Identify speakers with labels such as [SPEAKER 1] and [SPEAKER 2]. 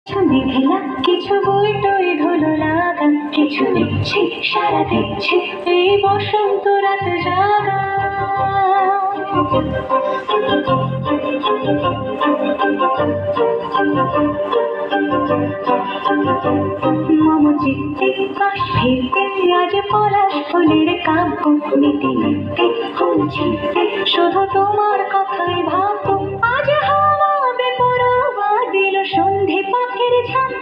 [SPEAKER 1] কিছু মেঘলা কিছু বই টই ধুলো লাগা, কিছু দিচ্ছি সারা দিচ্ছি এই বসন্ত রাত জাগা। মম চিত্তে কাশিতে আজ পলাশ ফুলের কাব্য, নিতে নিতে খুঁজিতে শুধু তোমার কথাই ভাববো। আজ হাওয়া বেপরোয়া দিল সন্ধে পাখির ঝাঁক,